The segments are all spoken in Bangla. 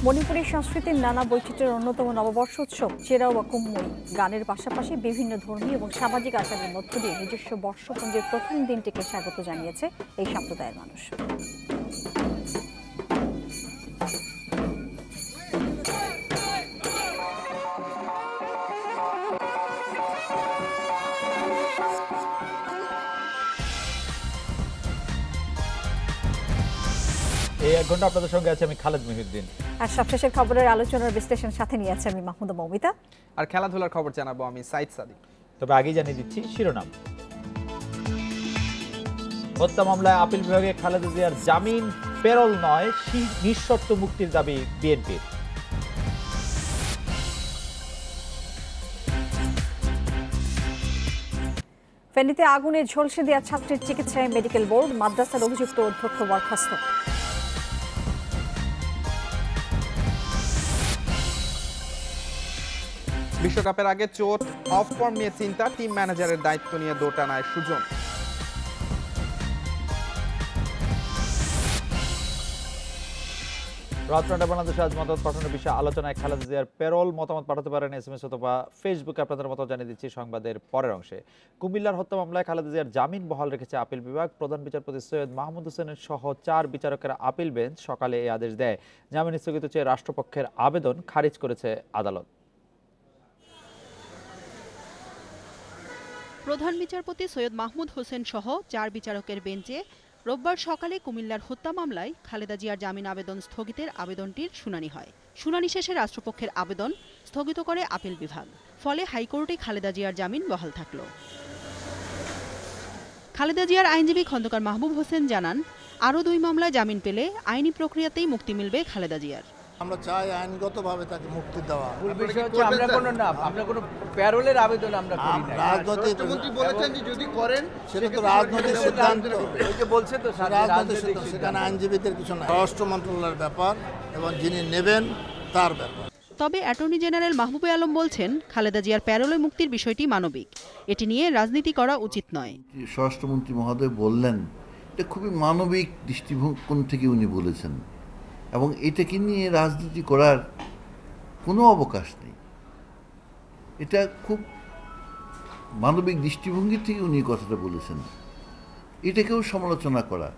মণিপুরী সংস্কৃতির নানা বৈচিত্র্যের অন্যতম নববর্ষ উৎসব চেরাও বা কুম্মই গানের পাশাপাশি বিভিন্ন ধর্মীয় এবং সামাজিক আচারের মধ্য দিয়ে নিজস্ব বর্ষপঞ্জির প্রথম দিনটিকে স্বাগত জানিয়েছে এই সম্প্রদায়ের মানুষ। এই এক ঘন্টা আপনাদের সঙ্গে আছে আমি খালেদ মহিউদ্দিন, আর সবশেষের খবরের আলোচনার বিশ্লেষণ সাথে নিয়ে আছে আমি মাহমুদা মৌমিতা, আর খেলাধুলার খবর জানাবো আমি সাইদ সাদিক। তবে আগেই জানিয়ে দিচ্ছি শিরোনাম। হত্যা মামলায় আপিল বিভাগে খালেদা জিয়ার জামিন পেরোল নয়, নিঃশর্ত মুক্তির দাবি বিএনপির। ফেনীতে আগুনে ঝলসে দেওয়া ছাত্রীর চিকিৎসায় মেডিকেল বোর্ড, মাদ্রাসার অভিযুক্ত অধ্যক্ষ বরখাস্ত। বিশ্বকাপের আগে চোট, অফ ফর্ম নিয়ে চিন্তা, টিম ম্যানেজারের দায়িত্ব নিয়ে দোটানায় সুজন। রাজনাটা বাংলাদেশে আজ মতামত পাঠানোর বিষয়ে আলোচনায় খালেদা জিয়ার পেরোল মতামত পাঠাতে পারেন SMS অথবা ফেসবুকে। আপনাদের মতো জানিয়ে দিচ্ছি সংবাদের পরের অংশে। কুমিল্লার হত্যা মামলায় খালেদা জিয়ার জামিন বহাল রেখেছে আপিল বিভাগ। প্রধান বিচারপতি সৈয়দ মাহমুদ হোসেনের সহ 4 বিচারকের আপিল বেঞ্চ সকালে এই আদেশ দেয়। জামিন স্থগিত চেয়ে রাষ্ট্রপক্ষের আবেদন খারিজ করেছে আদালত। প্রধান বিচারপতি সৈয়দ মাহমুদ হোসেন সহ 4 বিচারকের বেঞ্চে রোববার সকালে কুমিল্লার হত্যা মামলায় খালেদা জিয়ার জামিন আবেদন স্থগিতের আবেদনটির শুনানি হয়। শুনানি শেষে রাষ্ট্রপক্ষের আবেদন স্থগিত করে আপিল বিভাগ। ফলে হাইকোর্টে খালেদা জিয়ার জামিন বহাল থাকল। খালেদা জিয়ার আইনজীবী খন্দকার মাহবুব হোসেন জানান, আরও 2 মামলায় জামিন পেলে আইনি প্রক্রিয়াতেই মুক্তি মিলবে খালেদা জিয়ার। আমরা চাই আইনগতভাবে তাকে মুক্তি দেওয়া। আমরা কোনো প্যারোলের আবেদন আমরা করি না। রাজনৈতিক বলেছেন যে যদি করেন সেটা তো রাজনৈতিক সিদ্ধান্ত, ওই যে বলছে তো রাজনৈতিক সিদ্ধান্ত, সেখানে আইনজীবীদের কিছু না, স্বরাষ্ট্র মন্ত্রণালয়ের ব্যাপার এবং যিনি নেবেন তার ব্যাপার। তবে অ্যাটর্নি জেনারেল মাহবুবে আলম বলছেন, খালেদা জিয়ার প্যারোলে মুক্তির বিষয়টি মানবিক, এটি নিয়ে রাজনীতি করা উচিত নয়। স্বরাষ্ট্রমন্ত্রী মহোদয় বললেন, এটা খুবই মানবিক দৃষ্টিকোণ থেকে উনি বলেছেন এবং এটাকে নিয়ে রাজনীতি করার কোনো অবকাশ নেই। এটা খুব মানবিক দৃষ্টিভঙ্গি থেকে উনি কথাটা বলেছেন, এটাকেও সমালোচনা করা।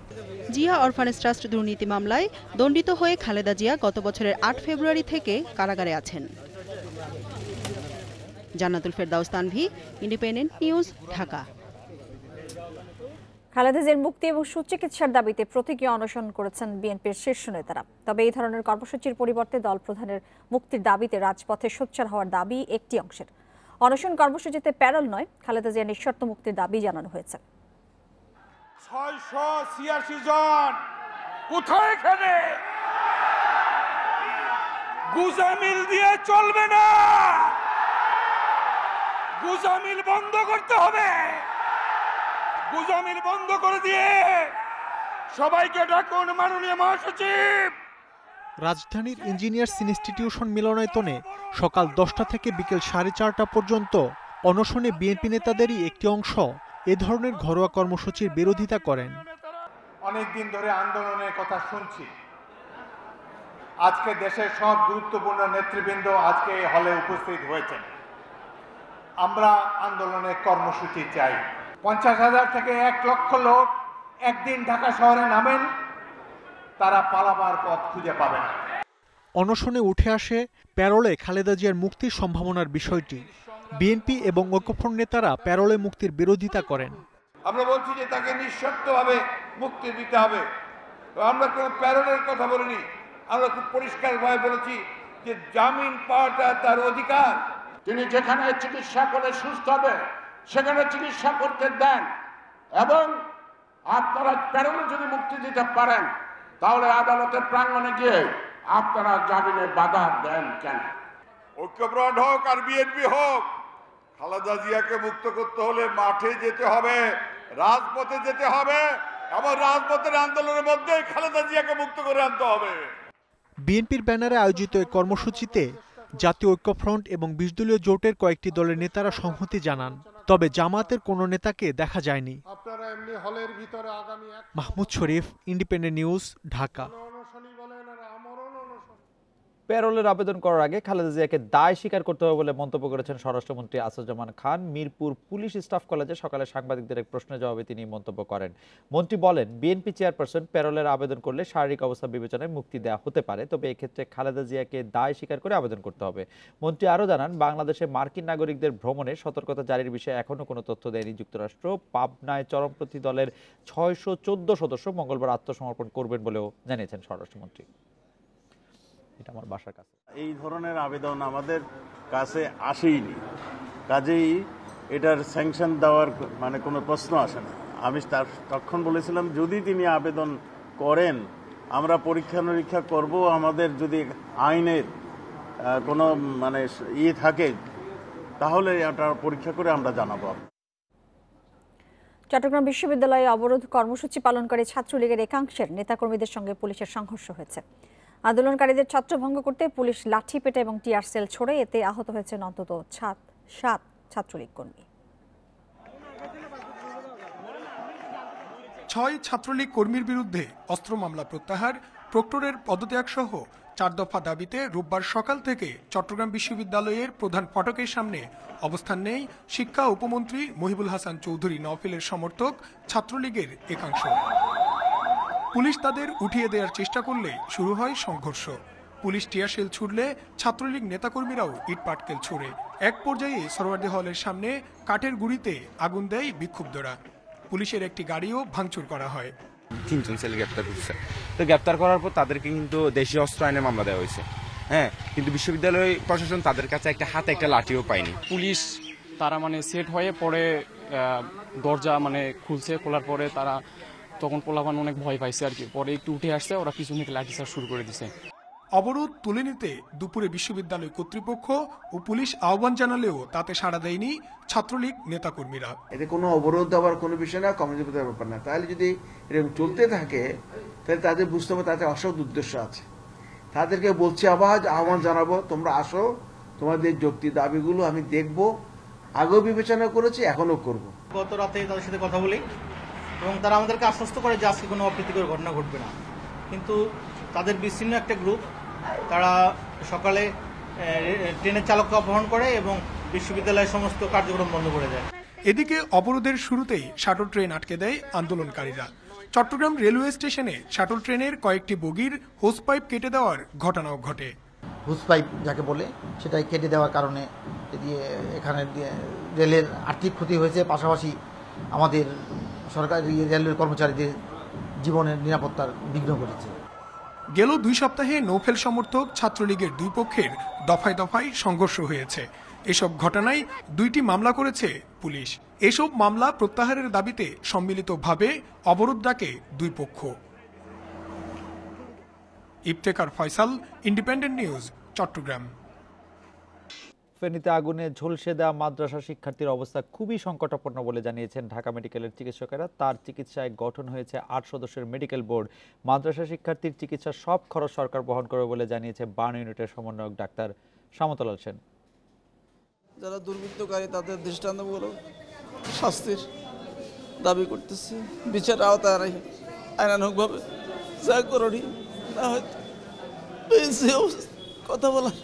জিয়া অরফানেজ ট্রাস্ট দুর্নীতি মামলায় দণ্ডিত হয়ে খালেদা জিয়া গত বছরের 8 ফেব্রুয়ারি থেকে কারাগারে আছেন। জান্নাতুল ফেরদাউস তানভি, ইন্ডিপেন্ডেন্ট নিউজ, ঢাকা। খালেদা জিয়ার মুক্তি এবং সুচিকিৎসার দাবিতে প্রতীকী অনশন করেছেন বিএনপির শীর্ষ নেতারা। তবে এই ধরনের কর্মসূচির পরিবর্তে দল প্রধানের মুক্তির দাবিতে রাজপথে সোচ্চার হওয়ার দাবি একটি অংশের। অনশন কর্মসূচিতে প্যারোল নয়, খালেদা জিয়ার নিঃশর্ত মুক্তির দাবি জানানো হয়েছে। 686 জন কোথায়? এখানে গুজামিল দিয়ে চলবে না, গুজামিল বন্ধ করতে হবে। গুজামিল বন্ধ করে দিয়ে সবাইকে ডাকুন মাননীয় মহাসচিব। রাজধানীর ইঞ্জিনিয়ার্স ইনস্টিটিউশন মিলনায়তনে সকাল 10টা থেকে বিকেল 4:30 পর্যন্ত অনশনে বিএনপি নেতাদেরই একটি অংশ এ ধরনের ঘরোয়া কর্মসূচির বিরোধিতা করেন। অনেকদিন ধরে আন্দোলনের কথা শুনছি। আজকে দেশের সব গুরুত্বপূর্ণ নেতৃবৃন্দ আজকে এই হলে উপস্থিত হয়েছেন। আমরা আন্দোলনের কর্মসূচি চাই। 50,000 থেকে 1 লক্ষ লোক একদিন ঢাকা শহরে নামেন, তারা পালাবার পথ খুঁজে পাবে না। অনশনে উঠে আসে প্যারোলে খালেদা জিয়ার মুক্তির সম্ভাবনার বিষয়টি। বিএনপি এবং ঐক্যফ্রন্ট নেতারা প্যারোলে মুক্তির বিরোধিতা করেন। আমরা বলছি যে তাকে নিঃশর্তভাবে মুক্তি দিতে হবে। আমরা কোনো প্যারোলের কথা বলিনি, আমরা খুব পরিষ্কারভাবে বলেছি যে জামিন পাওয়াটা তার অধিকার। তিনি যেখানে চিকিৎসা করে সুস্থ হবে সেখানে চিকিৎসা করতে দেন, এবং আপনারা প্যারোলে যদি মুক্তি দিতে পারেন তাহলে আদালতের প্রাঙ্গণে গিয়ে আপনারা জামিনে বাধা দেন কেন? ঐক্যফ্রন্ট হোক আর বিএনপি হোক, খালেদা জিয়াকে মুক্ত করতে হলে মাঠে যেতে হবে, রাজপথে যেতে হবে, এবং রাজপথের আন্দোলনের মধ্যেই খালেদা জিয়াকে মুক্ত করে আনতে হবে। বিএনপির ব্যানারে আয়োজিত এই কর্মসূচিতে জাতীয় ঐক্যফ্রন্ট এবং 20 দলীয় জোটের কয়েকটি দলের নেতারা সংহতি জানান। তবে জামায়াতের কোনো নেতাকে দেখা যায়নি। মাহমুদ শরীফ, ইন্ডিপেন্ডেন্ট নিউজ, ঢাকা। প্যারোলের আবেদন করার আগে খালেদা জিয়াকে দায় স্বীকার করতে হবে বলে মন্তব্য করেছেন স্বরাষ্ট্রমন্ত্রী আসাদুজ্জামান খান। মিরপুর পুলিশ স্টাফ কলেজে সকালে সাংবাদিকদের এক প্রশ্নের জবাবে তিনি মন্তব্য করেন। মন্ত্রী বলেন, বিএনপি চেয়ারপারসন প্যারোলের আবেদন করলে শারীরিক অবস্থা বিবেচনায় মুক্তি দেওয়া হতে পারে, তবে এক্ষেত্রে খালেদা জিয়াকে দায় স্বীকার করে আবেদন করতে হবে। মন্ত্রী আরও জানান, বাংলাদেশে মার্কিন নাগরিকদের ভ্রমণে সতর্কতা জারির বিষয়ে এখনও কোনো তথ্য দেয়নি যুক্তরাষ্ট্র। পাবনায় চরমপন্থী দলের 614 সদস্য মঙ্গলবার আত্মসমর্পণ করবেন বলেও জানিয়েছেন স্বরাষ্ট্রমন্ত্রী। এটা আমার বাসার কাছে। এই ধরনের আবেদন আমাদের কাছে আসেইনি, কাজেই এটার স্যাংশন দেওয়ার মানে কোনো প্রশ্ন আসে না। আমি তখন বলেছিলাম, যদি তিনি আবেদন করেন আমরা পরীক্ষা নিরীক্ষা করব, আমাদের যদি আইনের কোনো মানে থাকে তাহলে এটা পরীক্ষা করে আমরা জানাবো। চট্টগ্রাম বিশ্ববিদ্যালয়ে অবরোধ কর্মসূচি পালনকারী ছাত্রলীগের একাংশের নেতাকর্মীদের সঙ্গে পুলিশের সংঘর্ষ হয়েছে। আন্দোলনকারীদের ছত্রভঙ্গ করতে পুলিশ লাঠি পেটা এবং টিয়ার সেল ছোড়ে, এতে আহত হয়েছেন অন্তত 7 ছাত্রলীগ কর্মী। 6 ছাত্রলীগ কর্মীর বিরুদ্ধে অস্ত্র মামলা প্রত্যাহার, প্রক্টরের পদত্যাগ সহ 4 দফা দাবিতে রোববার সকাল থেকে চট্টগ্রাম বিশ্ববিদ্যালয়ের প্রধান ফটকের সামনে অবস্থান নেই শিক্ষা উপমন্ত্রী মহিবুল হাসান চৌধুরী নওফেলের সমর্থক ছাত্রলীগের একাংশ। পুলিশ তাদের উঠিয়ে দেওয়ার চেষ্টা করলে শুরু হয় সংঘর্ষ। পুলিশ টিয়ারশেল ছুড়লে ছাত্রলীগ নেতাকর্মীরাও ইটপাটকেল ছুড়ে। এক পর্যায়ে সরোয়ার্দী হলের সামনে কাঠের গুঁড়িতে আগুন দেয় বিক্ষুব্ধরা। পুলিশের একটি গাড়িও ভাঙচুর করা হয়। 3 জন ছেলে গ্রেপ্তার করছে। তো গ্রেপ্তার করার পর তাদেরকে কিন্তু দেশীয় অস্ত্র আইনে মামলা দেওয়া হয়েছে। কিন্তু বিশ্ববিদ্যালয় প্রশাসন তাদের কাছে হাতে একটা লাঠিও পায়নি। পুলিশ তারা সেট হয়ে পরে দরজা খুলছে, খোলার পরে তারা তখন পোলাপান অনেক ভয় পাইছে আর কি। পরে একটু উঠে আসছে, ওরা পিছন থেকে লাঠিচার্জ শুরু করে দিছে। অবরোধ তুলে নিতে দুপুরে বিশ্ববিদ্যালয় কর্তৃপক্ষ ও পুলিশ আহ্বান জানালেও তাতে সাড়া দেয়নি ছাত্রলীগ নেতাকর্মীরা। এতে কোনো অবরোধ দেওয়ার কোনো বিষয় না, কমিউনিটির ব্যাপার না। তাহলে যদি এরকম চলতে থাকে তাহলে তাদের বুঝতে হবে তাদের অসৎ উদ্দেশ্য আছে। তাদেরকে বলছি আহ্বান জানাবো, তোমরা আসো, তোমাদের যুক্তি দাবিগুলো আমি দেখব, আগেও বিবেচনা করেছি, এখনো করব। গত রাতে তাদের সাথে কথা বলি এবং তারা আমাদেরকে আশ্বস্ত করে যে আজকে কোনো অপ্রীতিকর ঘটনা ঘটবে না, কিন্তু তাদের বিচ্ছিন্ন একটা গ্রুপ তারা সকালে ট্রেনের চালককে অপহরণ করে এবং বিশ্ববিদ্যালয়ের সমস্ত কার্যক্রম বন্ধ করে দেয়। এদিকে অবরোধের শুরুতেই শাটল ট্রেন আটকে দেয় আন্দোলনকারীরা। চট্টগ্রাম রেলওয়ে স্টেশনে শাটল ট্রেনের কয়েকটি বগির হোস পাইপ কেটে দেওয়ার ঘটনাও ঘটে। হোস পাইপ যাকে বলে সেটাই কেটে দেওয়ার কারণে এখানে রেলের আর্থিক ক্ষতি হয়েছে, পাশাপাশি আমাদের সরকারি রেলওয়ে কর্মচারীদের জীবনের নিরাপত্তার বিঘ্ন ঘটেছে। গেল 2 সপ্তাহে নৌফেল সমর্থক ছাত্রলীগের 2 পক্ষের দফায় দফায় সংঘর্ষ হয়েছে। এসব ঘটনায় 2টি মামলা করেছে পুলিশ। এসব মামলা প্রত্যাহারের দাবিতে সম্মিলিতভাবে অবরোধ ডাকে 2 পক্ষ। Iftekhar Faisal, independent news, Chattogram. ফেনীতে আগুনে ঝলসে দেওয়া মাদ্রাসা শিক্ষার্থীর অবস্থা খুবই সংকটাপন্ন বলে জানিয়েছেন ঢাকা মেডিকেলের চিকিৎসকেরা। তার চিকিৎসায় গঠন হয়েছে 8 সদস্যের মেডিকেল বোর্ড। মাদ্রাসা শিক্ষার্থীর চিকিৎসার সব খরচ সরকার বহন করবে বলে জানিয়েছে বার্ন ইউনিটের সমন্বয়ক ডাক্তার শামতলাল সেন। যারা দুর্বৃত্তকারী তাদের দৃষ্টান্তমূলক শাস্তির দাবি করতেছি, বিচার আওতায় আইনানুগভাবে যা করণীয় না হয়তো কথা বলার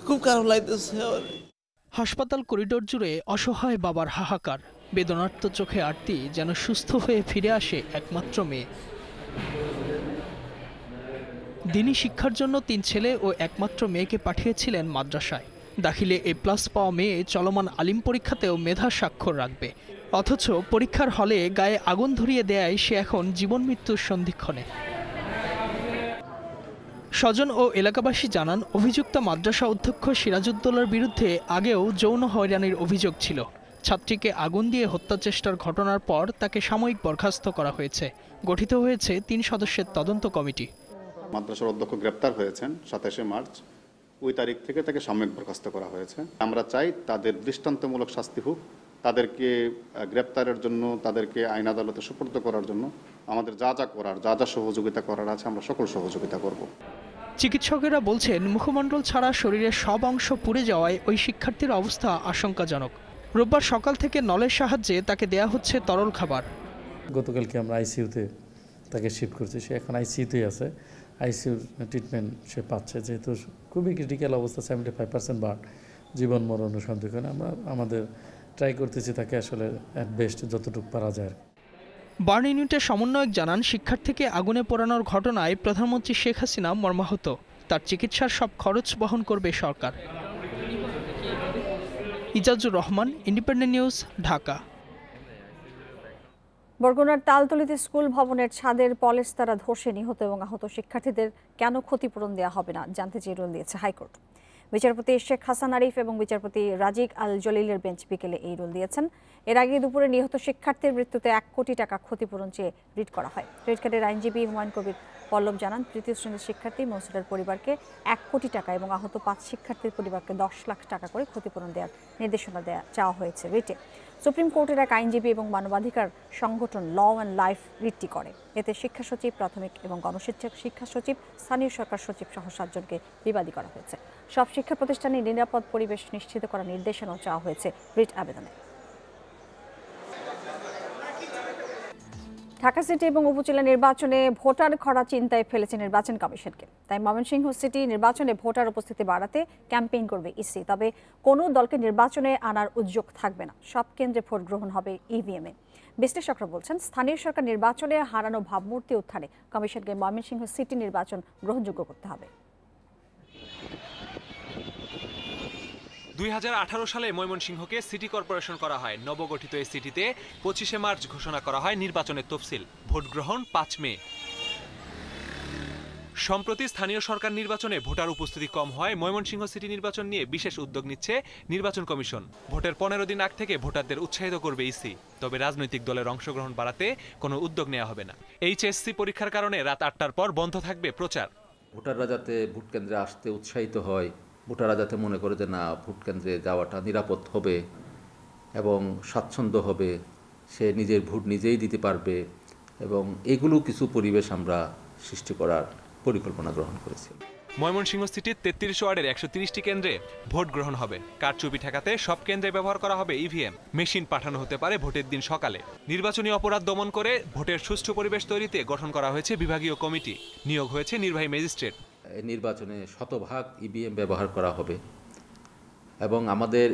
খুব খারাপ লাগতেছে। হাসপাতাল করিডোর জুড়ে অসহায় বাবার হাহাকার, বেদনার্ত চোখে আরতি, যেন সুস্থ হয়ে ফিরে আসে একমাত্র মেয়ে। দিনই শিক্ষার জন্য 3 ছেলে ও একমাত্র মেয়েকে পাঠিয়েছিলেন মাদ্রাসায়। দাখিলে A+ পাওয়া মেয়ে চলমান আলিম পরীক্ষাতেও মেধা স্বাক্ষর রাখবে, অথচ পরীক্ষার হলে গায়ে আগুন ধরিয়ে দেয় সে এখন জীবন মৃত্যুর সন্ধিক্ষণে। স্বজন ও এলাকাবাসী জানান, অভিযুক্ত মাদ্রাসা অধ্যক্ষ সিরাজউদ্দৌলার বিরুদ্ধে আগেও যৌন হয়রানির অভিযোগ ছিল। ছাত্রীকে আগুন দিয়ে হত্যা চেষ্টার ঘটনার পর তাকে সাময়িক বরখাস্ত করা হয়েছে। গঠিত হয়েছে 3 সদস্যের তদন্ত কমিটি। মাদ্রাসার অধ্যক্ষ গ্রেপ্তার হয়েছেন 27শে মার্চ, ওই তারিখ থেকে তাকে সাময়িক বরখাস্ত করা হয়েছে। আমরা চাই তাদের দৃষ্টান্তমূলক শাস্তি হোক, তাদেরকে গ্রেপ্তারের জন্য, তাদেরকে আইন আদালতে সুপর্দ করার জন্য আমাদের যা যা করার, যা যা সহযোগিতা করার আছে আমরা সকল সহযোগিতা করব। চিকিৎসকেরা বলছেন, মুখমণ্ডল ছাড়া শরীরের সব অংশ পুড়ে যাওয়ায় ওই শিক্ষার্থীর অবস্থা আশঙ্কাজনক। রোববার সকাল থেকে নলের সাহায্যে তাকে দেয়া হচ্ছে তরল খাবার। গতকালকে আমরা আইসিইউতে তাকে শিফট করছি, সে এখন আইসিইউতেই আছে। আইসিইউর ট্রিটমেন্ট সে পাচ্ছে, যেহেতু খুবই ক্রিটিক্যাল অবস্থা, 75% বার্ন, জীবন মরণের সন্দেহে আমরা আমাদের ট্রাই করতেছি তাকে আসলে অ্যাট বেস্ট যতটুকু পারা যায়। বার্ন ইউনিটের সমন্বয়ক জানান, শিক্ষার্থীকে আগুনে পোড়ানোর ঘটনায় প্রধানমন্ত্রী শেখ হাসিনা মর্মাহত। তার চিকিৎসার সব খরচ বহন করবে সরকার। Ijazur Rahman, Independent news, Dhaka. বরগুনার তালতলীতে স্কুল ভবনের ছাদের পলেস্তারা ধসে নিহত এবং আহত শিক্ষার্থীদের কেন ক্ষতিপূরণ দেওয়া হবে না জানতে চেয়ে রুল দিয়েছে হাইকোর্ট। বিচারপতি শেখ হাসান আরিফ এবং বিচারপতি রাজিক আল জলিলের বেঞ্চ বিকেলে এই রুল দিয়েছেন। এর আগে দুপুরে নিহত শিক্ষার্থীর মৃত্যুতে 1 কোটি টাকা ক্ষতিপূরণ চেয়ে রিট করা হয়। রিট কার্ডের আইনজীবী হুমায়ুন কবির পল্লব জানান, তৃতীয় শ্রেণীর শিক্ষার্থী মনসুরের পরিবারকে 1 কোটি টাকা এবং আহত 5 শিক্ষার্থীর পরিবারকে 10 লাখ টাকা করে ক্ষতিপূরণ দেওয়ার নির্দেশনা চাওয়া হয়েছে রিটে। সুপ্রিম কোর্টের এক আইনজীবী এবং মানবাধিকার সংগঠন ল অ্যান্ড লাইফ রিটটি করে। এতে শিক্ষা সচিব, প্রাথমিক এবং গণশিক্ষা শিক্ষা সচিব, স্থানীয় সরকার সচিব সহ 7 জনকে বিবাদী করা হয়েছে। সব শিক্ষা প্রতিষ্ঠানে নিরাপদ পরিবেশ নিশ্চিত করার নির্দেশনাও চাওয়া হয়েছে রিট আবেদনে। ঢাকা সিটি এবং উপজেলা নির্বাচনে ভোটার খরা চিন্তায় ফেলেছে নির্বাচন কমিশনকে। তাই ময়মনসিংহ সিটি নির্বাচনে ভোটার উপস্থিতি বাড়াতে ক্যাম্পেইন করবে ইসি। তবে কোনো দলকে নির্বাচনে আনার উদ্যোগ থাকবে না। সব কেন্দ্রে ভোট গ্রহণ হবে ইভিএমে। বিশ্লেষকরা বলছেন, স্থানীয় সরকার নির্বাচনে হারানো ভাবমূর্তি উত্থানে কমিশনকে ময়মনসিংহ সিটি নির্বাচন গ্রহণযোগ্য করতে হবে। 2018 সালে ময়মনসিংহকে সিটি কর্পোরেশন করা হয়। নবগঠিত এই সিটিতে 25শে মার্চ ঘোষণা করা হয় নির্বাচনের তফসিল। ভোট গ্রহণ 5 মে। সম্প্রতি স্থানীয় সরকার নির্বাচনে ভোটার উপস্থিতি কম হয় ময়মনসিংহ সিটি নির্বাচন নিয়ে বিশেষ উদ্যোগ নিচ্ছে নির্বাচন কমিশন। ভোটের 15 দিন আগ থেকে ভোটারদের উৎসাহিত করবে ইসি। তবে রাজনৈতিক দলের অংশগ্রহণ বাড়াতে কোনো উদ্যোগ নেওয়া হবে না। এইচএসসি পরীক্ষার কারণে রাত 8টার পর বন্ধ থাকবে প্রচার। ভোটাররা যাতে ভোট কেন্দ্রে আসতে উৎসাহিত হয়, ভোটাররা যাতে মনে করে যে না, ভোট কেন্দ্রে যাওয়াটা নিরাপদ হবে এবং স্বাচ্ছন্দ্য হবে, সে নিজের ভোট নিজেই দিতে পারবে, এবং এগুলো কিছু পরিবেশ আমরা সৃষ্টি করার পরিকল্পনা গ্রহণ করেছি। ময়মনসিংহ সিটির 33 ওয়ার্ডের 130টি কেন্দ্রে ভোট গ্রহণ হবে। কারচুপি ঠেকাতে সব কেন্দ্রে ব্যবহার করা হবে ইভিএম। মেশিন পাঠানো হতে পারে ভোটের দিন সকালে। নির্বাচনী অপরাধ দমন করে ভোটের সুষ্ঠু পরিবেশ তৈরিতে গঠন করা হয়েছে বিভাগীয় কমিটি। নিয়োগ হয়েছে নির্বাহী ম্যাজিস্ট্রেট। নির্বাচনে শতভাগ ইভিএম ব্যবহার করা হবে এবং আমাদের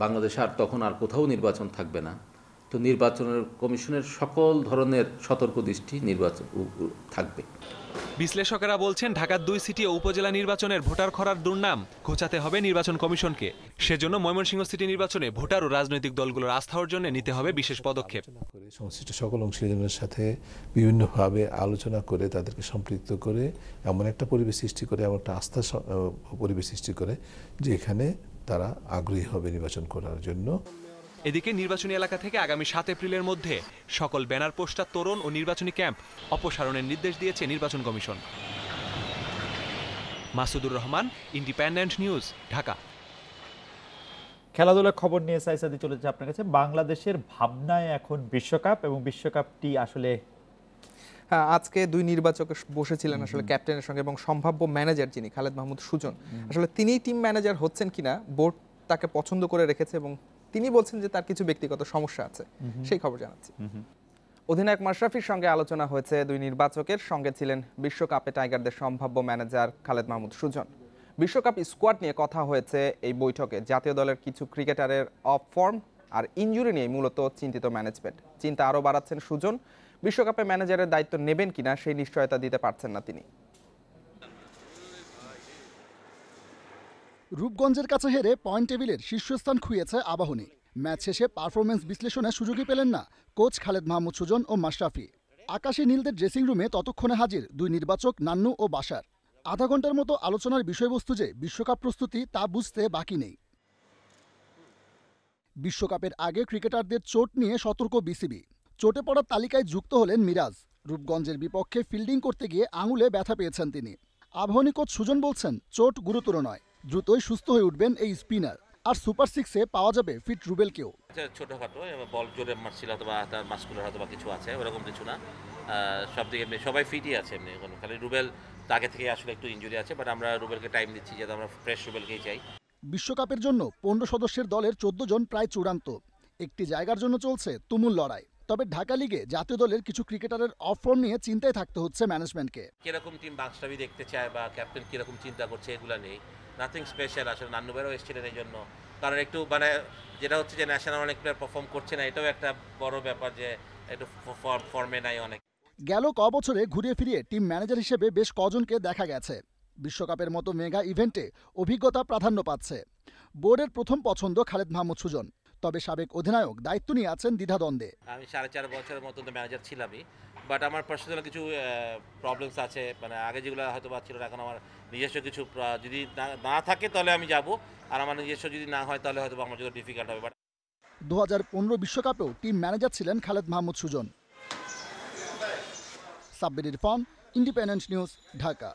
বাংলাদেশে আর তখন আর কোথাও নির্বাচন থাকবে না। তো নির্বাচনের কমিশনের সকল ধরনের সতর্ক দৃষ্টি নির্বাচন থাকবে। বিশ্লেষকেরা বলছেন, ঢাকার 2 সিটি ও উপজেলা নির্বাচনের ভোটার খরার দুর্নাম ঘোচাতে হবে নির্বাচন কমিশনকে। সেজন্য ময়মনসিংহ সিটি নির্বাচনে ভোটার ও রাজনৈতিক দলগুলোর আস্থা অর্জনে নিতে হবে বিশেষ পদক্ষেপ। সংশ্লিষ্ট সকল অংশীদারদের সাথে বিভিন্নভাবে আলোচনা করে তাদেরকে সম্পৃক্ত করে এমন একটা পরিবেশ সৃষ্টি করে, এমন একটা আস্থা পরিবেশ সৃষ্টি করে যে এখানে তারা আগ্রহী হবে নির্বাচন করার জন্য। এদিকে নির্বাচনী এলাকা থেকে আগামী 7 এপ্রিলের মধ্যে সকল ব্যানার, পোস্টার, তোরণ ও নির্বাচনী ক্যাম্প অপসারণের নির্দেশ দিয়েছে নির্বাচন commission. Masudur Rahman, Independent news, Dhaka. খেলাধুলার খবর নিয়ে সাইসাদি চলে যাচ্ছে আপনার কাছে। বাংলাদেশের ভাবনায় এখন বিশ্বকাপ, এবং বিশ্বকাপটি আসলে আজকে 2 নির্বাচক বসেছিলেন আসলে ক্যাপ্টেনের সঙ্গে, এবং সম্ভাব্য ম্যানেজার যিনি খালেদ মাহমুদ সুজন, আসলে তিনিই টিম ম্যানেজার হচ্ছেন কিনা বোর্ড তাকে পছন্দ করে রেখেছে, এবং তিনি বলছেন যে তার কিছু ব্যক্তিগত সমস্যা আছে। সেই খবর জানাচ্ছি। অধিনায়ক মাশরাফির সঙ্গে আলোচনা হয়েছে 2 নির্বাচকের। সঙ্গে ছিলেন বিশ্বকাপে টাইগারদের সম্ভাব্য ম্যানেজার খালেদ মাহমুদ সুজন। বিশ্বকাপ স্কোয়াড নিয়ে কথা হয়েছে এই বৈঠকে। জাতীয় দলের কিছু ক্রিকেটারের অফ ফর্ম আর ইনজুরি নিয়ে মূলত চিন্তিত ম্যানেজমেন্ট। চিন্তা আরও বাড়াচ্ছেন সুজন। বিশ্বকাপে ম্যানেজারের দায়িত্ব নেবেন কিনা সেই নিশ্চয়তা দিতে পারছেন না তিনি। রূপগঞ্জের কাছে হেরে পয়েন্ট টেবিলের শীর্ষস্থান খুইয়েছে আবাহনী। ম্যাচ শেষে পারফরমেন্স বিশ্লেষণের সুযোগই পেলেন না কোচ খালেদ মাহমুদ সুজন ও মাশরাফি। আকাশী নীলদের ড্রেসিং রুমে ততক্ষণে হাজির 2 নির্বাচক নান্নু ও বাশার। আধা ঘন্টার মতো আলোচনার বিষয়বস্তু যে বিশ্বকাপ প্রস্তুতি তা বুঝতে বাকি নেই। বিশ্বকাপের আগে ক্রিকেটারদের চোট নিয়ে সতর্ক বিসিবি। চোটে পড়ার তালিকায় যুক্ত হলেন মিরাজ। রূপগঞ্জের বিপক্ষে ফিল্ডিং করতে গিয়ে আঙুলে ব্যথা পেয়েছেন তিনি। আবাহনী কোচ সুজন বলছেন, চোট গুরুতর নয়, দ্রুতই সুস্থ হয়ে উঠবেন এই স্পিনার। আর সুপার 6-এ পাওয়া যাবে ফিট রুবেলকেও। ছোটখাটো বল জোরে মারছিল, অথবা তার মাস্কুলার হয়তো বা কিছু আছে, ওরকম কিছু না। সব দিকে সবাই ফিটই আছে এমনি। খালি রুবেল আগে থেকে আসলে একটু ইনজুরি আছে, বাট আমরা রুবেলকে টাইম দিচ্ছি, যাতে আমরা ফ্রেশ রুবেলকেই চাই। বিশ্বকাপের জন্য 15 সদস্যের দলের 14 জন প্রায় চূড়ান্ত। একটি জায়গার জন্য চলছে তুমুল লড়াই। তবে ঢাকা লিগে জাতীয় দলের কিছু ক্রিকেটারের অফ ফর্ম নিয়ে চিন্তায় থাকতে হচ্ছে ম্যানেজমেন্টকে। কিরকম টিম বাংলাদেশ দেখতে চায় বা ক্যাপ্টেন কিরকম চিন্তা করছে এগুলো নেই, নাথিং স্পেশাল। আসলে নান্নুবেরও এসেছিলেন এই জন্য, কারণ একটু মানে যেটা হচ্ছে যে ন্যাশনাল অনেক প্লেয়ার পারফর্ম করছে না, এটাও একটা বড় ব্যাপার যে একটু ফর্মে নাই অনেক। গেল বছরে ঘুরিয়ে ফিরিয়ে টিম ম্যানেজার হিসেবে বেশ কজনকে দেখা গেছে। বিশ্বকাপের মতো মেগা ইভেন্টে অভিজ্ঞতা প্রাধান্য পাচ্ছে। বোর্ডের প্রথম পছন্দ খালেদ মাহমুদ সুজন, তবে সাবেক অধিনায়ক দায়িত্ব নিয়ে আছেন দ্বিধাদ্বন্দ্বে। আমি 4.5 বছরের মতো ম্যানেজার ছিলামই, বাট আমার পার্সোনাল কিছু প্রবলেমস আছে, মানে আগে যেগুলো হয়তো বা ছিল, এখন আমার নিজস্ব কিছু যদি না থাকে তাহলে আমি যাব, আর আমার নিজস্ব যদি না হয় তাহলে হয়তো আমার জন্য ডিফিকাল্ট হবে। 2015 বিশ্বকাপেও টিম ম্যানেজার ছিলেন খালেদ মাহমুদ সুজন। Sabbir Irfan, Independent news, Dhaka.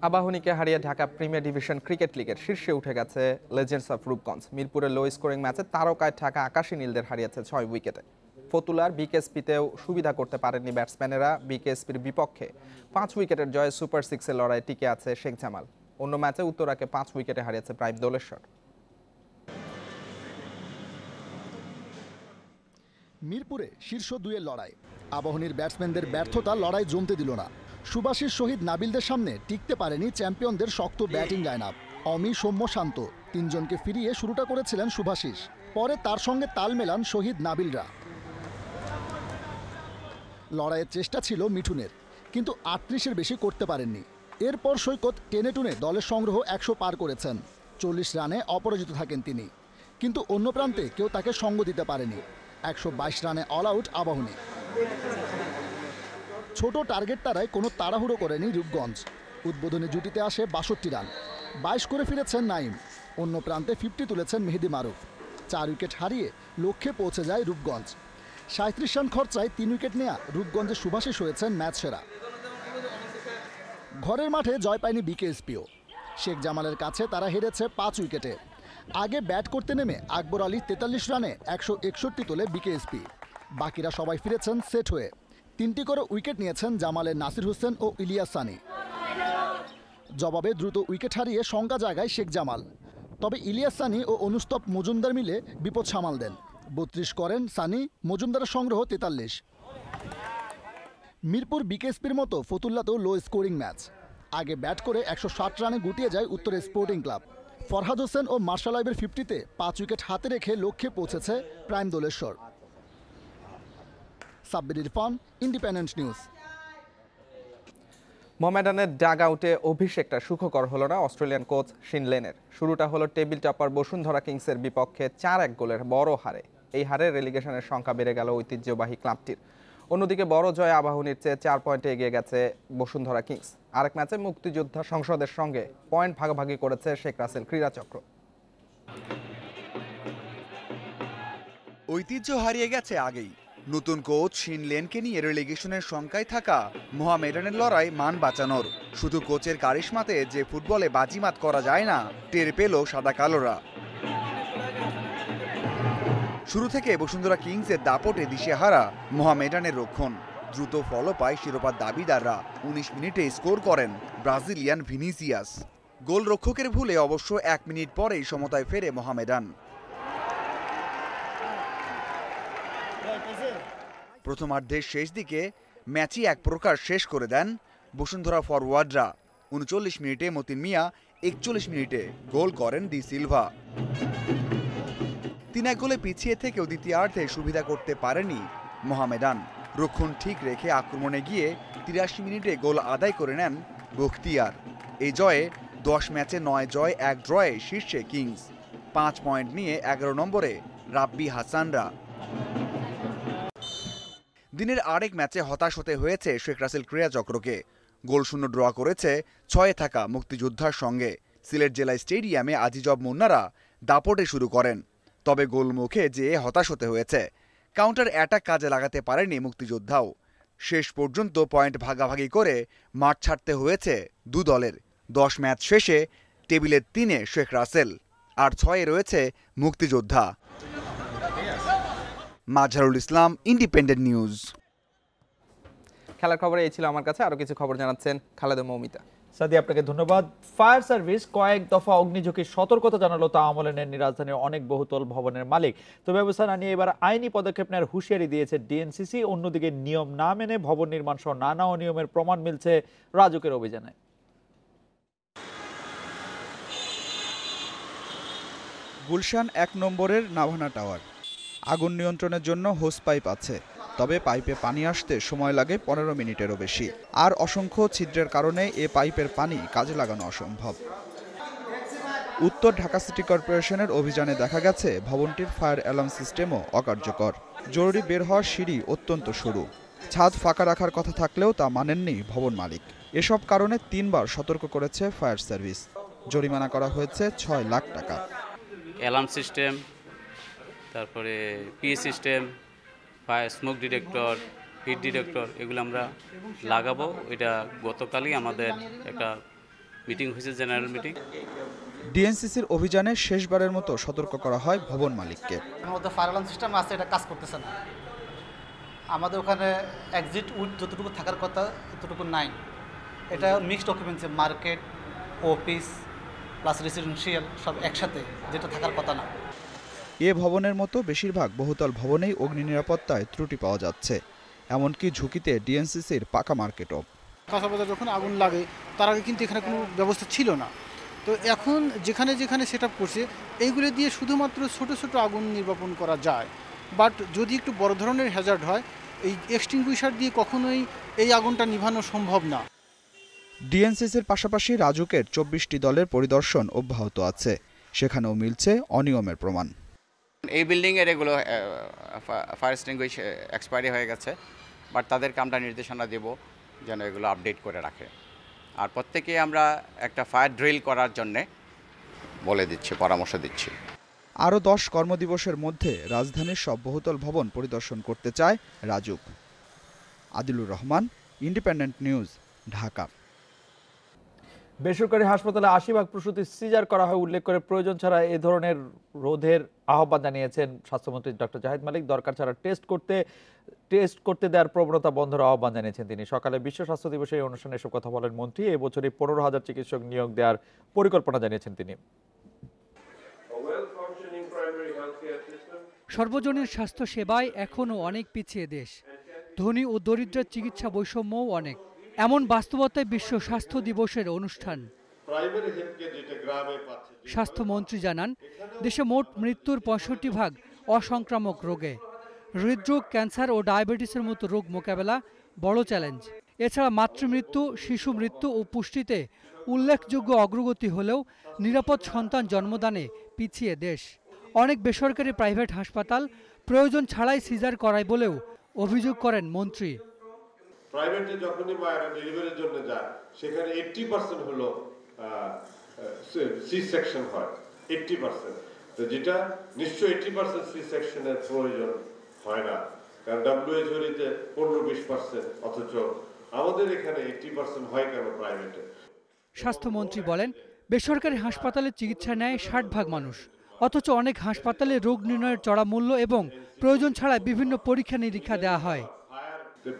আবাহনীকে হারিয়ে ঢাকা প্রিমিয়ার ডিভিশন ক্রিকেট লিগের শীর্ষে উঠে গেছে লেজেন্ডস অফ রূপগঞ্জ। মিরপুরের লো স্কোরিং ম্যাচে তারকায় ঢাকা আকাশী নীলদের হারিয়েছে 6 উইকেটে। ফতুলার বিকেএসপিতেও সুবিধা করতে পারেননি ব্যাটসম্যানেরা। বিকেএসপির বিপক্ষে 5 উইকেটের জয়ে সুপার 6-এর লড়াইয়ে টিকে আছে শেখ জামাল। অন্য ম্যাচে উত্তরাকে 5 উইকেটে হারিয়েছে প্রাইম দোলেশ্বর। মিরপুরে শীর্ষ 2-এর লড়াই। আবাহনীর ব্যাটসম্যানদের ব্যর্থতা লড়াই জমতে দিল না। সুভাষিস শহীদ নাবিলদের সামনে টিকতে পারেনি চ্যাম্পিয়নদের শক্ত ব্যাটিং লাইন আপ। অমি, সৌম্য, শান্ত 3 জনকে ফিরিয়ে শুরুটা করেছিলেন সুভাষিস, পরে তার সঙ্গে তাল মেলান শহীদ নাবিলরা। লড়াইয়ের চেষ্টা ছিল মিঠুনের, কিন্তু 38-এর বেশি করতে পারেননি। এরপর সৈকত টেনে টুনে দলের সংগ্রহ 100 পার করেছেন। 40 রানে অপরাজিত থাকেন তিনি, কিন্তু অন্য প্রান্তে কেউ তাকে সঙ্গ দিতে পারেনি। 122 রানে অল আউট আবাহনী। ছোট টার্গেট তারায় কোনো তাড়াহুড়ো করেনি রূপগঞ্জ। উদ্বোধনী জুটিতে আসে 62 রান, 22 করে ফিরেছেন নাইম। অন্য প্রান্তে 50 তুলেছেন মেহেদি মারুফ। 4 উইকেট হারিয়ে লক্ষ্যে পৌঁছে যায় রূপগঞ্জ। 37 রান খরচায় 3 উইকেট নেয়া রূপগঞ্জের সুভাষিস হয়েছেন ম্যাচ সেরা। ঘরের মাঠে জয় পায়নি বিকেএসপিও। শেখ জামালের কাছে তারা হেরেছে 5 উইকেটে। আগে ব্যাট করতে নেমে আকবর আলী 43 রানে 161 তোলে বিকেএসপি। বাকিরা সবাই ফিরেছেন সেট হয়ে। 3টি করে উইকেট নিয়েছেন জামালের নাসির হোসেন ও ইলিয়াস সানি। জবাবে দ্রুত উইকেট হারিয়ে শঙ্কা জায়গায় শেখ জামাল, তবে ইলিয়াস সানি ও অনুস্তব মজুমদার মিলে বিপদ সামাল দেন। 32 করেন সানি, মজুমদারের সংগ্রহ 43। মিরপুর বিকেএসপির মতো ফতুল্লাতেও লো স্কোরিং ম্যাচ। আগে ব্যাট করে 160 রানে গুটিয়ে যায় উত্তরে স্পোর্টিং ক্লাব। ফরহাদ হোসেন ও মার্শাল আইবের 50-তে 5 উইকেট হাতে রেখে লক্ষ্যে পৌঁছেছে Prime Doleshwar. Sabbir Irfan, Independent News. মোহামেডানের ডাগ আউটে অভিষেকটা সুখকর হলো না অস্ট্রেলিয়ান কোচ শিন লেনের। শুরুটা হলো টেবিল টপার বসুন্ধরা কিংসের বিপক্ষে 4-1 গোলের বড় হারে। এই হারে রেলিগেশনের সংখ্যা বেড়ে গেল ঐতিহ্যবাহী ক্লাবটির। অন্যদিকে বড় জয় আবাহনীর চেয়ে 4 পয়েন্টে এগিয়ে গেছে বসুন্ধরা কিংস। আরেক ম্যাচে মুক্তিযোদ্ধা সংসদের সঙ্গে পয়েন্ট ভাগাভাগি করেছে শেখ রাসেল ক্রীড়া চক্র। ঐতিহ্য হারিয়ে গেছে আগেই। নতুন কোচ শিন লেনকে নিয়ে রেলিগেশনের শঙ্কায় থাকা মোহামেডানের লড়াই মান বাঁচানোর। শুধু কোচের কারিশমাতে যে ফুটবলে বাজিমাত করা যায় না টের পেল সাদা কালোরা। শুরু থেকে বসুন্ধরা কিংসের দাপটে দিশেহারা মোহামেডানের রক্ষণ। দ্রুত ফলও পায় শিরোপার দাবিদাররা। 19 মিনিটে স্কোর করেন ব্রাজিলিয়ান ভিনিসিয়াস। গোলরক্ষকের ভুলে অবশ্য 1 মিনিট পরেই সমতায় ফেরে মোহামেডান। প্রথমার্ধের শেষ দিকে ম্যাচই এক প্রকার শেষ করে দেন বসুন্ধরা ফরওয়ার্ডরা। 39 মিনিটে মতিন মিয়া, 41 মিনিটে গোল করেন ডি সিলভা। 3-1 গোলে পিছিয়ে থেকেও দ্বিতীয়ার্ধে সুবিধা করতে পারেনি মোহামেডান। রক্ষণ ঠিক রেখে আক্রমণে গিয়ে 83 মিনিটে গোল আদায় করে নেন বখতিয়ার। এই জয়ে 10 ম্যাচে 9 জয়, 1 ড্রয়ে শীর্ষে কিংস। 5 পয়েন্ট নিয়ে 11 নম্বরে রাব্বি হাসানরা। দিনের আরেক ম্যাচে হতাশ হতে হয়েছে শেখ রাসেল ক্রীড়া চক্রকে। গোলশূন্য ড্র করেছে 6-এ থাকা মুক্তিযোদ্ধার সঙ্গে। সিলেট জেলা স্টেডিয়ামে আজিজব মুন্নারা দাপটে শুরু করেন, তবে গোলমুখে যেয়ে হতাশ হতে হয়েছে। কাউন্টার অ্যাটাক কাজে লাগাতে পারেনি মুক্তিযোদ্ধাও। শেষ পর্যন্ত পয়েন্ট ভাগাভাগি করে মাঠ ছাড়তে হয়েছে দু দলের। 10 ম্যাচ শেষে টেবিলের 3-এ শেখ রাসেল, আর 6-এ রয়েছে মুক্তিযোদ্ধা। Mazharul Islam, independent news. খেলার খবরে এই ছিল আমার কাছে। আরো কিছু খবর জানাচ্ছেন খালেদা মৌমিতা। সাদি, আপনাকে ধন্যবাদ। ফায়ার সার্ভিস কয়েক দফা অগ্নিঝুঁকির সতর্কতা জানালো, তা আমলে নেননি রাজধানীর অনেক বহুতল ভবনের মালিক। তো ব্যবস্থা না নিয়ে এবার আইনি পদক্ষেপ নেওয়ার হুঁশিয়ারি দিয়েছে ডিএনসিসি। অন্যদিকে নিয়ম না মেনে ভবন নির্মাণ সহ নানা অনিয়মের প্রমাণ মিলছে রাজুকের অভিযানে। গুলশান 1 নম্বরের নাভানা টাওয়ার। আগুন নিয়ন্ত্রণের জন্য হোস পাইপ আছে, তবে পাইপে পানি আসতে সময় লাগে 15 মিনিটেরও বেশি। আর অসংখ্য ছিদ্রের কারণে এ পাইপের পানি কাজে লাগানো অসম্ভব। উত্তর ঢাকা সিটি কর্পোরেশনের অভিযানে দেখা গেছে ভবনটির ফায়ার অ্যালার্ম সিস্টেমও অকার্যকর। জরুরি বের হওয়ার সিঁড়ি অত্যন্ত সরু। ছাদ ফাঁকা রাখার কথা থাকলেও তা মানেননি ভবন মালিক। এসব কারণে 3 বার সতর্ক করেছে ফায়ার সার্ভিস। জরিমানা করা হয়েছে 6 লাখ টাকা। অ্যালার্ম সিস্টেম, তারপরে PA system, fire smoke detector, heat detector, এগুলো আমরা লাগাবো। এটা গতকালই আমাদের একটা মিটিং হয়েছে, জেনারেল মিটিং। ডিএনসিসির অভিযানে শেষবারের মতো সতর্ক করা হয় ভবন মালিককে। আমাদের ফায়ার অ্যালার্ম সিস্টেম আছে, এটা কাজ করতেছে না। আমাদের ওখানে এক্সিট উইথ যতটুকু থাকার কথা ততটুকু নাই। এটা mixed occupancy, market, office plus residential সব একসাথে, যেটা থাকার কথা না। এ ভবনের মতো বেশিরভাগ বহুতল ভবনেই অগ্নি নিরাপত্তায় ত্রুটি পাওয়া যাচ্ছে। এমনকি ঝুঁকিতে ডিএনসিসির পাকা মার্কেটও। কাঁচাবাজার যখন আগুন লাগে তার আগে কিন্তু এখানে কোনো ব্যবস্থা ছিল না। তো এখন যেখানে যেখানে সেট আপ করছে, এইগুলো দিয়ে শুধুমাত্র ছোট ছোট আগুন নির্বাপন করা যায়। বাট যদি একটু বড় ধরনের হ্যাজার্ড হয়, এই এক্সটিংগুইশার দিয়ে কখনোই এই আগুনটা নিভানো সম্ভব না। ডিএনসিসির পাশাপাশি রাজুকের 24টি দলের পরিদর্শন অব্যাহত আছে। সেখানেও মিলছে অনিয়মের প্রমাণ। এই বিল্ডিংয়ের এগুলো ফায়ার এক্সটিংগুইশ এক্সপায়ারি হয়ে গেছে, বাট তাদেরকে আমরা নির্দেশনা দেব যেন এগুলো আপডেট করে রাখে। আর প্রত্যেকে আমরা একটা ফায়ার ড্রিল করার জন্যে বলে দিচ্ছি, পরামর্শ দিচ্ছি। আরও 10 কর্মদিবসের মধ্যে রাজধানীর সব বহুতল ভবন পরিদর্শন করতে চায় রাজুক। Adilur Rahman, Independent news, Dhaka. বেসরকারি হাসপাতালে 80 প্রসূতি সিজার করা হয় উল্লেখ করে প্রয়োজন ছাড়া এ ধরনের রোধের আহ্বান জানিয়েছেন স্বাস্থ্যমন্ত্রী ডক্টর জাহিদ মালিক। দরকার ছাড়া টেস্ট করতে দেওয়ার প্রবণতা বন্ধের আহ্বান জানিয়েছেন তিনি। সকালে বিশ্ব স্বাস্থ্য দিবসে এই অনুষ্ঠানে এসব কথা বলেন মন্ত্রী। এবছরই 15,000 চিকিৎসক নিয়োগ দেওয়ার পরিকল্পনা জানিয়েছেন তিনি। সর্বজনীন স্বাস্থ্য সেবায় এখনও অনেক পিছিয়ে দেশ। ধনী ও দরিদ্রের চিকিৎসা বৈষম্যও অনেক। এমন বাস্তবতায় বিশ্ব স্বাস্থ্য দিবসের অনুষ্ঠান। স্বাস্থ্যমন্ত্রী জানান, দেশে মোট মৃত্যুর 65% অসংক্রামক রোগে। হৃদরোগ, ক্যান্সার ও ডায়াবেটিসের মতো রোগ মোকাবেলা বড় চ্যালেঞ্জ। এছাড়া মাতৃমৃত্যু, শিশু মৃত্যু ও পুষ্টিতে উল্লেখযোগ্য অগ্রগতি হলেও নিরাপদ সন্তান জন্মদানে পিছিয়ে দেশ। অনেক বেসরকারি প্রাইভেট হাসপাতাল প্রয়োজন ছাড়াই সিজার করায় বলেও অভিযোগ করেন মন্ত্রী। প্রাইভেটে যখনই মায়েরা ডেলিভারির জন্য যায়, সেখানে 80% হলো সি সেকশন হয়, 80%। তো যেটা নিশ্চয়ই 80% সি সেকশনের প্রয়োজন হয় না, কারণ WHO-তে 15-20%, অথচ আমাদের এখানে 80% হয় কেন প্রাইভেটে? স্বাস্থ্যমন্ত্রী বলেন, বেসরকারি হাসপাতালে চিকিৎসা নেয় 60% মানুষ, অথচ অনেক হাসপাতালে রোগ নির্ণয়ের চড়া মূল্য এবং প্রয়োজন ছাড়া বিভিন্ন পরীক্ষা নিরীক্ষা দেওয়া হয়।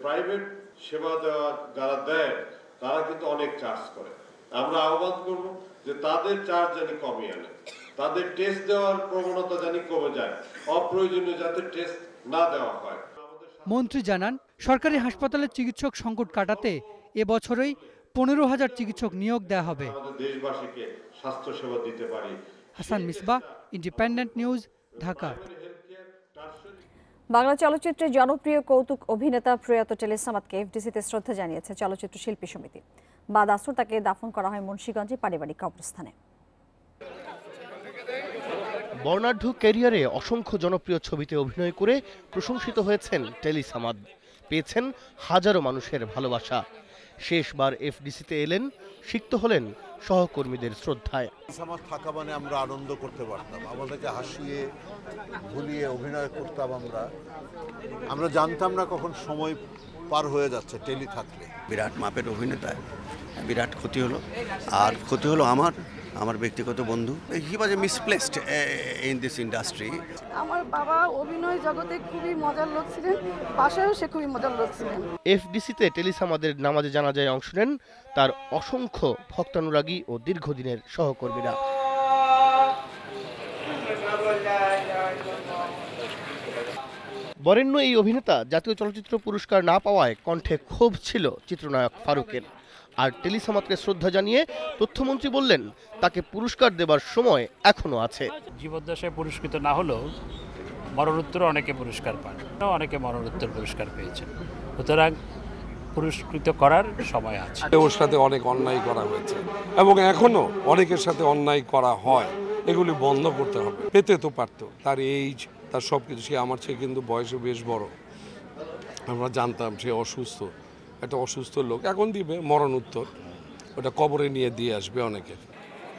প্রাইভেট সেবা দেওয়া যারা দেয় তারা কিন্তু অনেক চার্জ করে। আমরা আহ্বান করব যে তাদের চার্জ জানি কমিয়ে আনে, তাদের টেস্ট দেওয়ার প্রবণতা জানি কমে যায়, অপ্রয়োজনীয় যাতে টেস্ট না দেওয়া হয়। মন্ত্রী জানান, সরকারি হাসপাতালে চিকিৎসক সংকট কাটাতে এবছরই 15,000 চিকিৎসক নিয়োগ দেওয়া হবে। আমাদের দেশবাসীকে স্বাস্থ্য সেবা দিতে পারি। Hasan Misbah, Independent news, Dhaka. বাংলা চলচ্চিত্রের জনপ্রিয় কৌতুক অভিনেতা প্রয়াত টেলি সামাদকে এফডিসিতে শ্রদ্ধা জানিয়েছে চলচ্চিত্র শিল্পী সমিতি। বাদ আসর তাকে দাফন করা হয় মুন্সিগঞ্জে পারিবারিক কবরস্থানে। বর্ণাঢ্য ক্যারিয়ারে অসংখ্য জনপ্রিয় ছবিতে অভিনয় করে প্রশংসিত হয়েছেন টেলি সামাদ, পেয়েছেন হাজারো মানুষের ভালোবাসা। শেষবার এফডিসিতে এলেন, সিক্ত হলেন সহকর্মীদের শ্রদ্ধায়। সামাদ থাকা মানে আমরা আনন্দ করতে পারতাম, আমাদেরকে হাসিয়ে ভুলিয়ে অভিনয় করতাম। আমরা জানতাম না কখন সময় পার হয়ে যাচ্ছে টেলি থাকলে। বিরাট মাপের অভিনেতা, বিরাট ক্ষতি হলো। আর ক্ষতি হলো আমার, আমার ব্যক্তিগত বন্ধু। হি ওয়াজ এ মিসপ্লেসড ইন দিস ইন্ডাস্ট্রি। আমার বাবা অভিনয় জগতে খুবই মজার লোক ছিলেন, বাসায়ও সে খুবই মজার লোক ছিলেন। এফডিসিতে টেলিসামাদের নামাজে জানাজায় অংশ নেন তার অসংখ্য ভক্তানুরাগী ও দীর্ঘদিনের সহকর্মীরা। বরেণ্য এই অভিনেতা জাতীয় চলচ্চিত্র পুরস্কার না পাওয়ায় কণ্ঠে ক্ষোভ ছিল চিত্রনায়ক ফারুকের। আর টেলিসামাদকে শ্রদ্ধা জানিয়ে তথ্যমন্ত্রী বললেন তাকে পুরস্কার দেবার সময় এখনো আছে। জীবদ্দশায় পুরস্কৃত না হলেও মরণোত্তরে অনেকে পুরস্কার পান, অনেকে মরণোত্তর পুরস্কার পেয়েছেন, সুতরাং পুরস্কৃত করার সময় আছে। ওর সাথে অনেক অন্যায় করা হয়েছে এবং এখনো অনেকের সাথে অন্যায় করা হয়, এগুলি বন্ধ করতে হবে। পেতে তো পারতো, তার এইজ, তার সব কিছু, সে আমার চেয়ে কিন্তু বয়সে বেশ বড়। আমরা জানতাম সে অসুস্থ, একটা অসুস্থ লোক, এখন দিবে মরণোত্তর, ওটা কবরে নিয়ে দিয়ে আসবে অনেকের।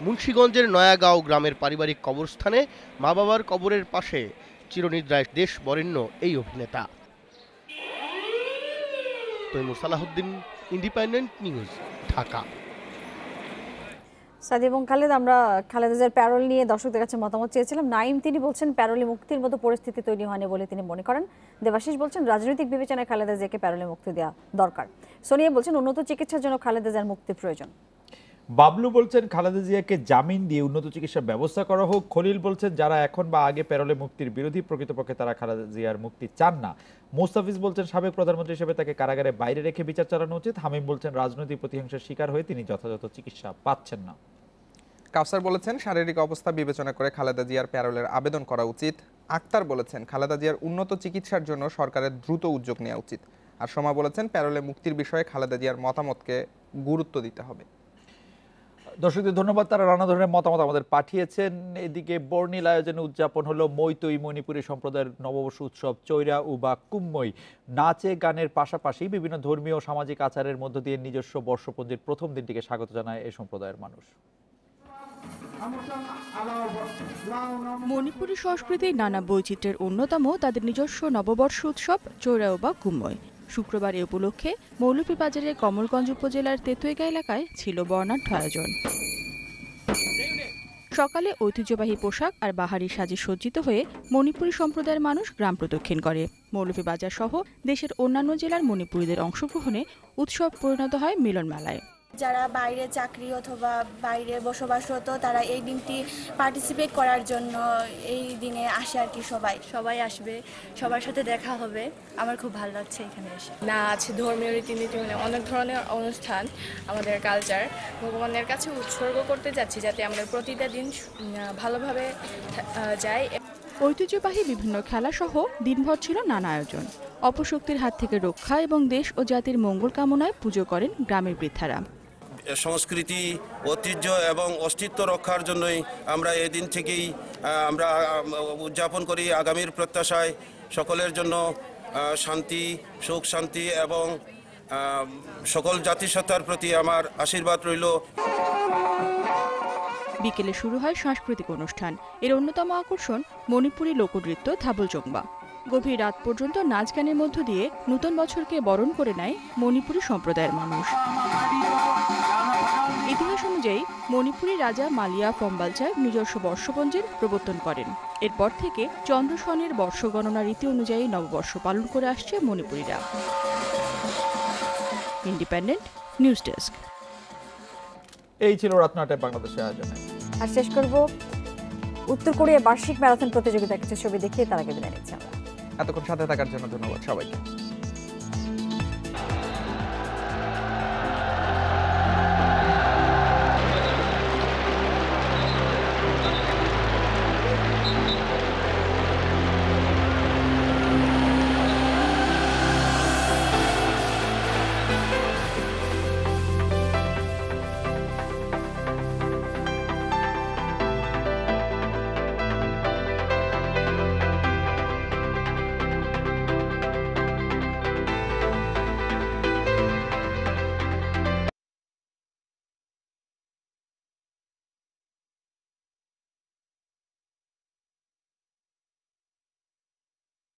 মুন্সিগঞ্জের নয়াগাঁও গ্রামের পারিবারিক কবরস্থানে মা বাবার কবরের পাশে চিরনিদ্রায় দেশ বরেণ্য এই অভিনেতা। Taimur Salahuddin, independent news, Dhaka. সাদি এবং খালেদ, আমরা খালেদা জিয়ার প্যারোল নিয়ে দর্শকদের কাছে মতামত চেয়েছিলাম। নাইম তিনি বলছেন প্যারোলে মুক্তির মতো পরিস্থিতি তৈরি হয়নি বলে তিনি মনে করেন। দেবাশিস বলছেন রাজনৈতিক বিবেচনায় খালেদা জিয়াকে প্যারোলে মুক্তি দেওয়া দরকার। সোনিয়া বলছেন উন্নত চিকিৎসার জন্য খালেদা জিয়ার মুক্তির প্রয়োজন। বাবলু বলছেন খালেদা জিয়াকে জামিন দিয়ে উন্নত চিকিৎসার ব্যবস্থা করা হোক। খলিল বলছেন যারা এখন বা আগে প্যারোলে মুক্তির বিরোধী, প্রকৃতপক্ষে তারা খালেদা জিয়ার মুক্তি চান না। মোস্তাফিজ বলছেন সাবেক প্রধানমন্ত্রী হিসেবে তাকে কারাগারে বাইরে রেখে বিচার চালানো উচিত। হামিম বলছেন রাজনৈতিক প্রতিহিংসার শিকার হয়ে তিনি যথাযথ চিকিৎসা পাচ্ছেন না। কাউসার বলেছেন শারীরিক অবস্থা বিবেচনা করে খালেদা জিয়ার প্যারোলের আবেদন করা উচিত। আক্তার বলেছেন খালেদা জিয়ার উন্নত চিকিৎসার জন্য সরকারের দ্রুত উদ্যোগ নেওয়া উচিত। আর সোমা বলেছেন প্যারোলে মুক্তির বিষয়ে খালেদা জিয়ার মতামতকে গুরুত্ব দিতে হবে। দর্শকদের ধন্যবাদ, তারা নানা ধরনের মতামত আমাদের পাঠিয়েছেন। এদিকে বর্ণিল আয়োজনে উদযাপন হলো মৈতৈ মণিপুরী সম্প্রদায়ের নববর্ষ উৎসব চৈরা উবা কুম্মৈ। নাচে গানের পাশাপাশি বিভিন্ন ধর্মীয় ও সামাজিক আচারের মধ্য দিয়ে নিজস্ব বর্ষপঞ্জির প্রথম দিনটিকে স্বাগত জানায় এই সম্প্রদায়ের মানুষ। মণিপুরী সংস্কৃতির নানা বৈচিত্র্যের অন্যতম তাদের নিজস্ব নববর্ষ উৎসব চৈরাওবা কুম্মৈ। শুক্রবার এ উপলক্ষে মৌলভীবাজারের কমলগঞ্জ উপজেলার তেতুইগা এলাকায় ছিল বর্ণাঢ্য আয়োজন। সকালে ঐতিহ্যবাহী পোশাক আর বাহারি সাজে সজ্জিত হয়ে মণিপুরী সম্প্রদায়ের মানুষ গ্রাম প্রদক্ষিণ করে। মৌলভীবাজার সহ দেশের অন্যান্য জেলার মণিপুরীদের অংশগ্রহণে উৎসব পরিণত হয় মিলন মেলায়। যারা বাইরে চাকরি অথবা বাইরে বসবাসরত তারা এই দিনটি পার্টিসিপেট করার জন্য এই দিনে আসে আর কি। সবাই আসবে, সবার সাথে দেখা হবে। আমার খুব ভালো লাগছে এখানে এসে। নাচ, ধর্মীয় রীতিনীতি, মানে অনেক ধরনের অনুষ্ঠান, আমাদের কালচার ভগবানের কাছে উৎসর্গ করতে যাচ্ছি যাতে আমাদের প্রতিটা দিন ভালোভাবে যায়। ঐতিহ্যবাহী বিভিন্ন খেলা সহ দিনভর ছিল নানা আয়োজন। অপশক্তির হাত থেকে রক্ষা এবং দেশ ও জাতির মঙ্গল কামনায় পুজো করেন গ্রামের বৃদ্ধারা। সংস্কৃতি, ঐতিহ্য এবং অস্তিত্ব রক্ষার জন্যই আমরা এই দিন থেকেই আমরা উদযাপন করি। আগামীর প্রত্যাশায় সকলের জন্য শান্তি, সুখ শান্তি এবং সকল জাতিসত্তার প্রতি আমার আশীর্বাদ রইল। বিকেলে শুরু হয় সাংস্কৃতিক অনুষ্ঠান। এর অন্যতম আকর্ষণ মণিপুরী লোকনৃত্য থাবল চোংবা। গভীর রাত পর্যন্ত নাচ গানের মধ্য দিয়ে নতুন বছরকে বরণ করে নেয় মণিপুরী সম্প্রদায়ের মানুষ। ইতিহাস অনুযায়ী মণিপুরী রাজা মালিয়া ফম্বালচার নিজস্ব বর্ষপঞ্জির প্রবর্তন করেন। এরপর থেকে চন্দ্রসনের বর্ষ গণনা রীতি অনুযায়ী নববর্ষ পালন করে আসছে মণিপুরীরা। Independent news desk. এই ছিল রাত ৯টায় বাংলাদেশের আয়োজনে। আর শেষ করব উত্তর কোরিয়া বার্ষিক ম্যারাথন প্রতিযোগিতার কিছু ছবি দেখিয়ে তার আগে বিদায় নিচ্ছি আমরা। এতক্ষণ সাথে থাকার জন্য ধন্যবাদ সবাইকে।